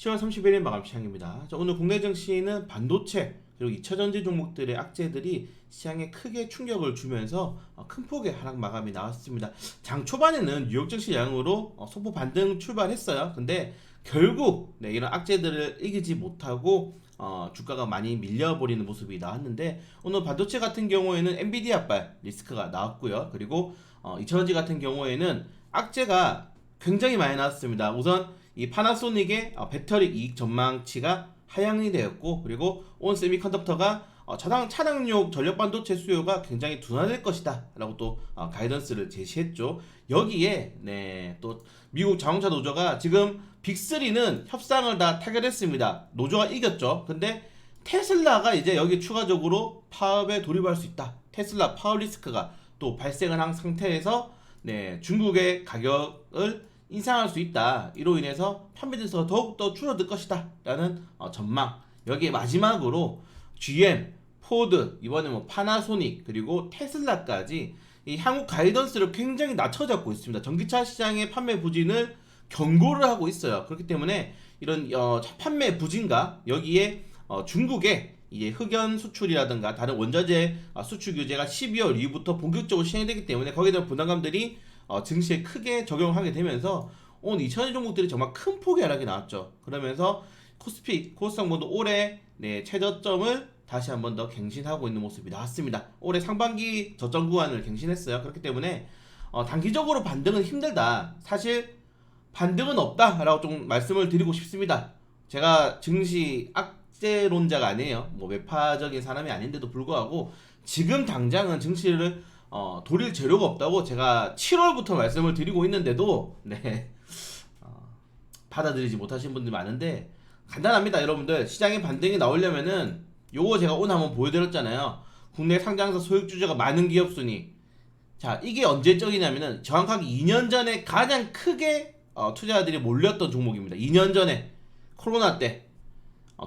10월 31일 마감 시장입니다. 자, 오늘 국내 증시는 반도체 그리고 2차전지 종목들의 악재들이 시장에 크게 충격을 주면서 큰 폭의 하락 마감이 나왔습니다. 장 초반에는 뉴욕 증시 양으로 소폭 반등 출발했어요. 근데 결국 이런 악재들을 이기지 못하고 주가가 많이 밀려버리는 모습이 나왔는데, 오늘 반도체 같은 경우에는 엔비디아발 리스크가 나왔고요. 그리고 2차전지 같은 경우에는 악재가 굉장히 많이 나왔습니다. 우선 이 파나소닉의 배터리 이익 전망치가 하향이 되었고, 그리고 온 세미컨덕터가 차량용 전력 반도체 수요가 굉장히 둔화될 것이다 라고 또 가이던스를 제시했죠. 여기에 또 미국 자동차 노조가 지금 빅3는 협상을 다 타결했습니다. 노조가 이겼죠. 근데 테슬라가 이제 여기 추가적으로 파업에 돌입할 수 있다. 테슬라 파업 리스크가 또 발생을 한 상태에서 중국의 가격을 인상할 수 있다. 이로 인해서 판매 대수가 더욱더 줄어들 것이다 라는 전망. 여기에 마지막으로 GM, 포드, 이번에 파나소닉 그리고 테슬라까지 이 향후 가이던스를 굉장히 낮춰잡고 있습니다. 전기차 시장의 판매 부진을 경고를 하고 있어요. 그렇기 때문에 이런 판매 부진과 여기에 중국의 이제 흑연 수출이라든가 다른 원자재 수출 규제가 12월 이후부터 본격적으로 시행되기 때문에 거기에 대한 부담감들이 증시에 크게 적용하게 되면서 오늘 2차전지 종목들이 정말 큰 폭의 하락이 나왔죠. 그러면서 코스피, 코스닥모두 올해 최저점을 다시 한 번 더 갱신하고 있는 모습이 나왔습니다. 올해 상반기 저점 구간을 갱신했어요. 그렇기 때문에 단기적으로 반등은 힘들다. 사실 반등은 없다라고 좀 말씀을 드리고 싶습니다. 제가 증시 악재론자가 아니에요. 매파적인 사람이 아닌데도 불구하고 지금 당장은 증시를 돌릴 재료가 없다고 제가 7월부터 말씀을 드리고 있는데도 받아들이지 못하신 분들이 많은데, 간단합니다. 여러분들, 시장의 반등이 나오려면은 요거 제가 오늘 한번 보여드렸잖아요. 국내 상장사 소액주주가 많은 기업 순위. 자, 이게 언제적이냐면은 정확하게 2년 전에 가장 크게 투자자들이 몰렸던 종목입니다. 2년 전에 코로나 때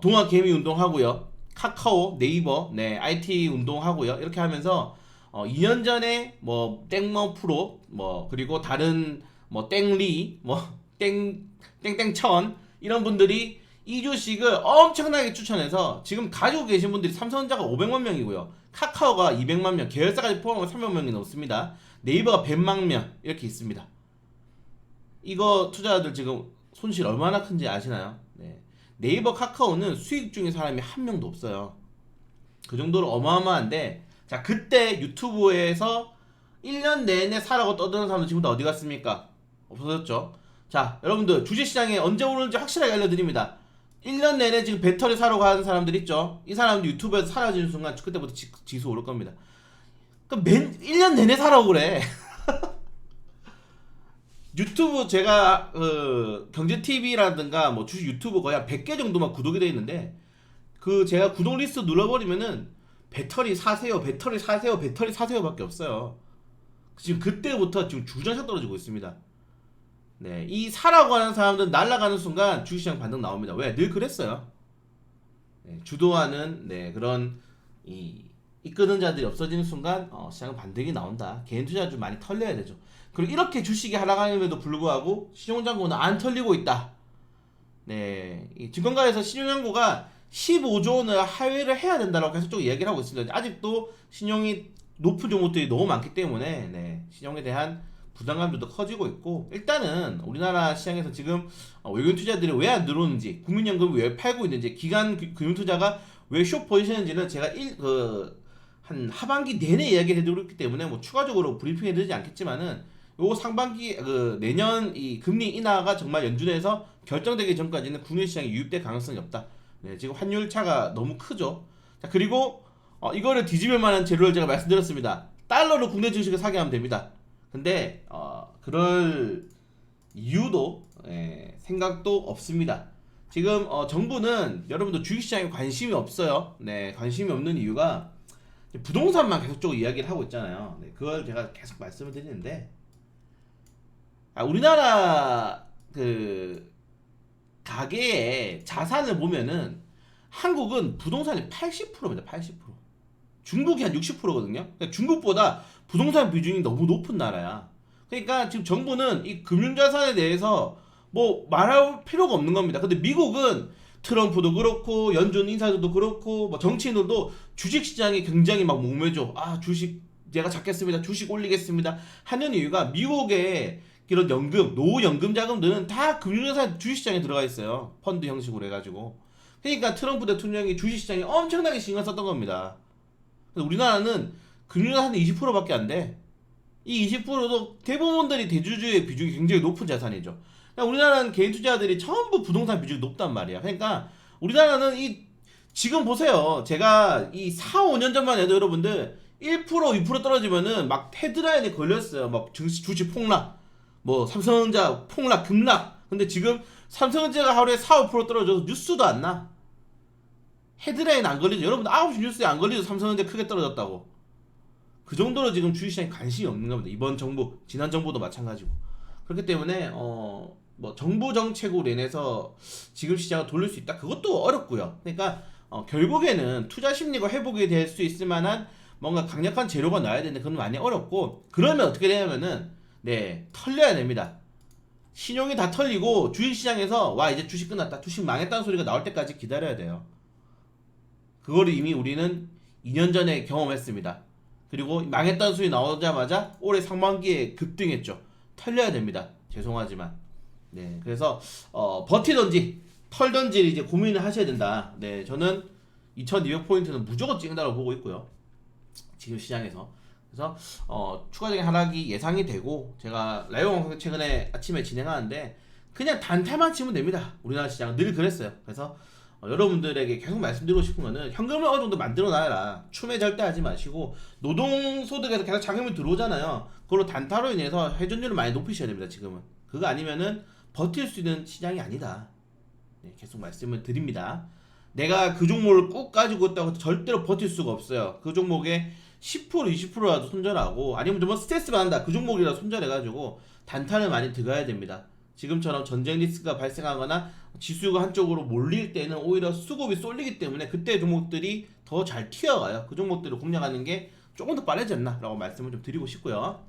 동학개미 운동하고요, 카카오, 네이버, IT 운동하고요. 이렇게 하면서 2년 전에 땡머 프로 그리고 다른 땡리 땡땡천 이런 분들이 이 주식을 엄청나게 추천해서 지금 가지고 계신 분들이 삼성전자가 500만 명이고요, 카카오가 200만 명, 계열사까지 포함하면 300만 명이 넘습니다. 네이버가 100만 명 이렇게 있습니다. 이거 투자자들 지금 손실 얼마나 큰지 아시나요? 네이버, 카카오는 수익 중인 사람이 한 명도 없어요. 그 정도로 어마어마한데, 자, 그때 유튜브에서 1년 내내 사라고 떠드는 사람들 지금 다 어디 갔습니까? 없어졌죠. 자, 여러분들, 주식시장에 언제 오르는지 확실하게 알려드립니다. 1년 내내 지금 배터리 사러 가는 사람들 있죠? 이 사람들 유튜브에서 사라지는 순간 그때부터 지수 오를 겁니다. 그럼 1년 내내 사라고 그래. 유튜브 제가 경제TV라든가 주식 유튜브 거의 한 100개 정도만 구독이 되어 있는데, 제가 구독 리스트 눌러버리면은 배터리 사세요, 배터리 사세요, 배터리 사세요 밖에 없어요. 지금 그때부터 지금 주저앉아 떨어지고 있습니다. 이 사라고 하는 사람들은 날아가는 순간 주식시장 반등 나옵니다. 왜? 늘 그랬어요. 주도하는 그런 이끄는 자들이 없어지는 순간 시장은 반등이 나온다. 개인 투자 좀 많이 털려야 되죠. 그리고 이렇게 주식이 하락함에도 불구하고 신용잔고는 안 털리고 있다. 이 증권가에서 신용잔고가 15조 원을 하회를 해야 된다고 계속 이야기를 하고 있습니다. 아직도 신용이 높은 종목들이 너무 많기 때문에 신용에 대한 부담감도 더 커지고 있고, 일단은 우리나라 시장에서 지금 외국인 투자들이 왜 안 들어오는지, 국민연금이 왜 팔고 있는지, 기관 금융투자가 왜 숏 포지션인지는 제가 한 하반기 내내 이야기를 해드리고 있기 때문에 추가적으로 브리핑 해드리지 않겠지만은, 요거 상반기 내년 이 금리 인하가 정말 연준에서 결정되기 전까지는 국내 시장에 유입될 가능성이 없다. 지금 환율 차가 너무 크죠. 자, 그리고 이거를 뒤집을 만한 재료를 제가 말씀드렸습니다. 달러로 국내 주식을 사게 하면 됩니다. 근데 그럴 이유도 생각도 없습니다. 지금 정부는 여러분들 주식시장에 관심이 없어요. 관심이 없는 이유가 부동산만 계속적으로 이야기를 하고 있잖아요. 그걸 제가 계속 말씀을 드리는데, 우리나라 가계의 자산을 보면은 한국은 부동산이 80%입니다. 80%. 중국이 한 60%거든요. 그러니까 중국보다 부동산 비중이 너무 높은 나라야. 그러니까 지금 정부는 이 금융자산에 대해서 뭐 말할 필요가 없는 겁니다. 근데 미국은 트럼프도 그렇고 연준 인사들도 그렇고 뭐 정치인들도 주식 시장에 굉장히 막 목매죠. 아 주식 제가 잡겠습니다. 주식 올리겠습니다. 하는 이유가 미국의 이런 연금, 노후연금 자금들은 다 금융회사 주식시장에 들어가 있어요. 펀드 형식으로 해가지고. 그러니까 트럼프 대통령이 주식시장에 엄청나게 신경 썼던 겁니다. 근데 우리나라는 금융회사 한 20%밖에 안 돼. 이 20%도 대부분들이 대주주의 비중이 굉장히 높은 자산이죠. 그러니까 우리나라는 개인 투자자들이 전부 부동산 비중이 높단 말이야. 그러니까 우리나라는 이 지금 보세요. 제가 이 4, 5년 전만 해도 여러분들 1%, 2% 떨어지면은 막 헤드라인에 걸렸어요. 막 주식 폭락, 뭐 삼성전자 폭락, 급락. 근데 지금 삼성전자가 하루에 4, 5% 떨어져서 뉴스도 안 나. 헤드라인 안 걸리죠. 여러분 9시 뉴스에 안 걸리죠. 삼성전자 크게 떨어졌다고. 그 정도로 지금 주식시장에 관심이 없는 겁니다. 이번 정부, 지난 정부도 마찬가지고. 그렇기 때문에 뭐 정부 정책으로 인해서 지금 시장을 돌릴 수 있다. 그것도 어렵고요. 그러니까 결국에는 투자 심리가 회복이 될 수 있을 만한 뭔가 강력한 재료가 나와야 되는데 그건 많이 어렵고 그러면 어떻게 되냐면은 네 털려야 됩니다. 신용이 다 털리고 주식시장에서 와 이제 주식 끝났다. 주식 망했다는 소리가 나올 때까지 기다려야 돼요. 그거를 이미 우리는 2년 전에 경험했습니다. 그리고 망했다는 소리 나오자마자 올해 상반기에 급등했죠. 털려야 됩니다. 죄송하지만. 네, 그래서 버티던지 털던지 이제 고민을 하셔야 된다. 네, 저는 2200포인트는 무조건 찍는다고 보고 있고요. 지금 시장에서. 그래서 추가적인 하락이 예상이 되고 제가 라이브 방송 최근에 아침에 진행하는데 그냥 단타만 치면 됩니다. 우리나라 시장은 늘 그랬어요. 그래서 여러분들에게 계속 말씀드리고 싶은 거는 현금을 어느 정도 만들어 놔라. 추매 절대 하지 마시고 노동소득에서 계속 자금이 들어오잖아요. 그걸로 단타로 인해서 회전율을 많이 높이셔야 됩니다. 지금은 그거 아니면은 버틸 수 있는 시장이 아니다. 네, 계속 말씀을 드립니다. 내가 그 종목을 꾹 가지고 있다고 절대로 버틸 수가 없어요. 그 종목에 10% 20%라도 손절하고 아니면 좀 스트레스 받는다 그 종목이라도 손절해가지고 단타를 많이 들어가야 됩니다. 지금처럼 전쟁 리스크가 발생하거나 지수가 한쪽으로 몰릴 때는 오히려 수급이 쏠리기 때문에 그때 종목들이 더 잘 튀어가요. 그 종목들을 공략하는 게 조금 더 빠르지 않나 라고 말씀을 좀 드리고 싶고요.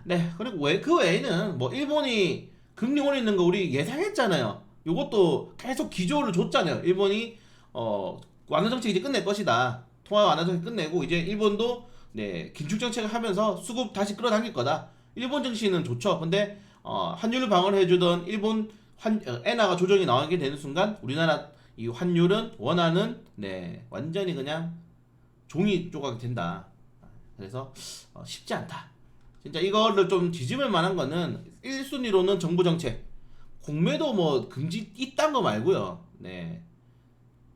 네, 그리고 그 외에는 뭐 일본이 금리 올리는 거 우리 예상했잖아요. 요것도 계속 기조를 줬잖아요. 일본이 완화 정책 이제 끝낼 것이다. 통화 완화 정책 끝내고 이제 일본도 네 긴축 정책을 하면서 수급 다시 끌어당길 거다. 일본 증시는 좋죠. 근데 환율 방어를 해주던 일본 엔화가 조정이 나오게 되는 순간 우리나라 이 환율은 원화는 네 완전히 그냥 종이 조각이 된다. 그래서 쉽지 않다. 진짜 이거를 좀 뒤집을 만한 거는 1순위로는 정부 정책 공매도 뭐 금지 이딴 거 말고요. 네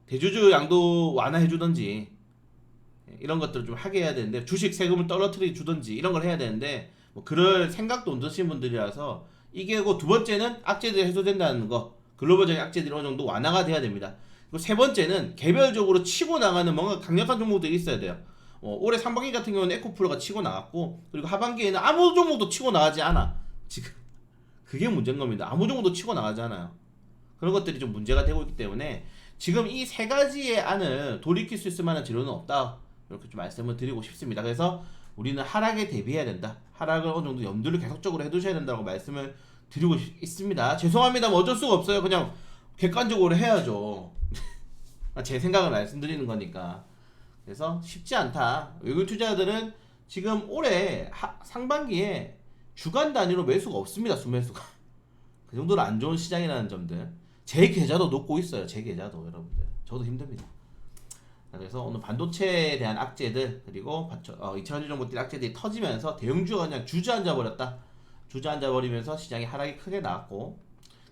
대주주 양도 완화해 주던지 이런 것들을 좀 하게 해야 되는데 주식 세금을 떨어뜨려 주던지 이런 걸 해야 되는데 뭐 그럴 생각도 못 드신 분들이라서 이게고 두 번째는 악재들이 해소된다는 거 글로벌적인 악재들이 어느 정도 완화가 돼야 됩니다. 그리고 세 번째는 개별적으로 치고 나가는 뭔가 강력한 종목들이 있어야 돼요. 올해 상반기 같은 경우는 에코프로가 치고 나갔고 그리고 하반기에는 아무 종목도 치고 나가지 않아. 지금 그게 문제인 겁니다. 아무 종목도 치고 나가지 않아요. 그런 것들이 좀 문제가 되고 있기 때문에 지금 이 세 가지의 안을 돌이킬 수 있을 만한 재료는 없다. 이렇게 좀 말씀을 드리고 싶습니다. 그래서 우리는 하락에 대비해야 된다. 하락을 어느 정도 염두를 계속적으로 해두셔야 된다고 말씀을 드리고 있습니다. 죄송합니다. 뭐 어쩔 수가 없어요. 그냥 객관적으로 해야죠. 제 생각을 말씀드리는 거니까. 그래서 쉽지 않다. 외국 투자자들은 지금 올해 상반기에 주간 단위로 매수가 없습니다. 수매수가. 그 정도로 안 좋은 시장이라는 점들. 제 계좌도 녹고 있어요. 제 계좌도 여러분들. 저도 힘듭니다. 그래서 오늘 반도체에 대한 악재들 그리고 2000주 정도의 악재들이 터지면서 대형주가 그냥 주저앉아 버렸다. 주저앉아 버리면서 시장이 하락이 크게 나왔고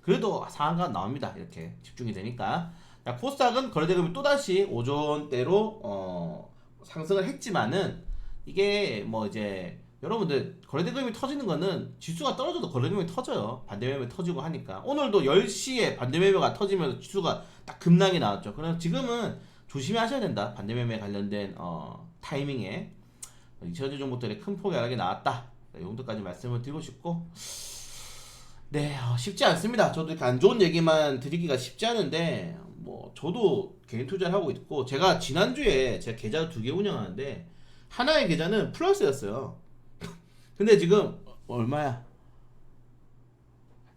그래도 상한가 나옵니다. 이렇게 집중이 되니까. 자, 코스닥은 거래대금이 또다시 5조원대로 상승을 했지만은 이게 뭐 이제 여러분들 거래대금이 터지는 거는 지수가 떨어져도 거래대금이 터져요. 반대매매 터지고 하니까 오늘도 10시에 반대매매가 터지면서 지수가 딱 급락이 나왔죠. 그래서 지금은 조심히 하셔야 된다. 반대매매 관련된 타이밍에 2000주 종목들의 큰 폭의 하락이 나왔다. 이 정도까지 말씀을 드리고 싶고 네 쉽지 않습니다. 저도 이렇게 안 좋은 얘기만 드리기가 쉽지 않은데 뭐 저도 개인 투자를 하고 있고 제가 지난주에 제가 계좌 2개 운영하는데 하나의 계좌는 플러스였어요. 근데 지금 얼마야?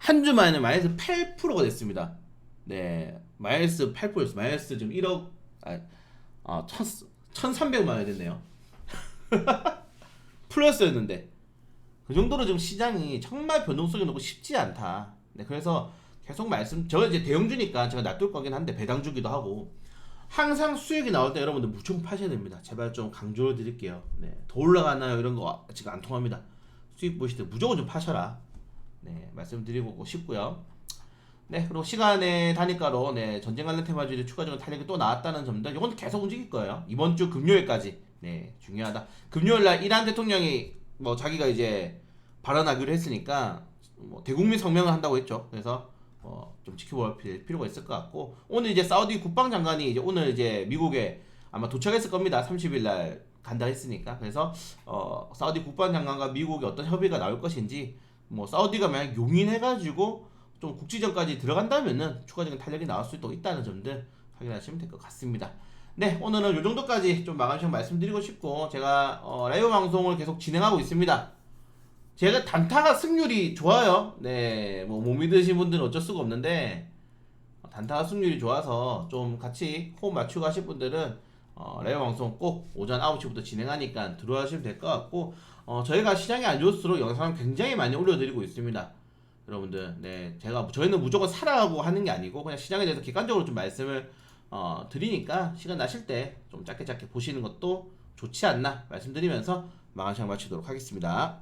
한 주 만에 마이너스 8%가 됐습니다. 네, 마이너스 8%였어. 마이너스 지금 1억, 1,300만 원이 됐네요. 플러스였는데 그 정도로 지금 시장이 정말 변동성이 높고 쉽지 않다. 네, 그래서 계속 제가 이제 대형주니까 제가 놔둘 거긴 한데 배당주기도 하고 항상 수익이 나올 때 여러분들 무조건 파셔야 됩니다. 제발 좀 강조를 드릴게요. 네, 더 올라가나요? 이런 거 지금 안 통합니다. 수익 보실 때 무조건 좀 파셔라. 네, 말씀드리고 싶고요. 네, 그리고 시간의 단위가로 네, 전쟁 관련 테마주들이 추가적인 탄력이 또 나왔다는 점들, 이건 계속 움직일 거예요. 이번 주 금요일까지. 네, 중요하다. 금요일 날 이란 대통령이 뭐 자기가 이제 발언하기로 했으니까 뭐 대국민 성명을 한다고 했죠. 그래서 좀 지켜볼 필요가 있을 것 같고, 오늘 이제 사우디 국방장관이 이제 오늘 이제 미국에 아마 도착했을 겁니다. 30일 날 간다 했으니까. 그래서 사우디 국방장관과 미국의 어떤 협의가 나올 것인지, 뭐 사우디가 만약 용인해가지고 좀 국지전까지 들어간다면은 추가적인 탄력이 나올 수도 있다는 점들 확인하시면 될 것 같습니다. 네, 오늘은 이 정도까지 좀 마감 시간 말씀드리고 싶고, 제가 라이브 방송을 계속 진행하고 있습니다. 제가 단타가 승률이 좋아요. 네, 뭐 못 믿으신 분들은 어쩔 수가 없는데 단타가 승률이 좋아서 좀 같이 호흡 맞추고 하실 분들은 라이브 방송 꼭 오전 9시부터 진행하니까 들어가시면 될 것 같고, 저희가 시장이 안 좋을수록 영상을 굉장히 많이 올려드리고 있습니다. 여러분들, 네, 저희는 무조건 사라고 하는 게 아니고 그냥 시장에 대해서 객관적으로 좀 말씀을 드리니까 시간 나실 때 좀 짧게 보시는 것도 좋지 않나 말씀드리면서 마감 시간 마치도록 하겠습니다.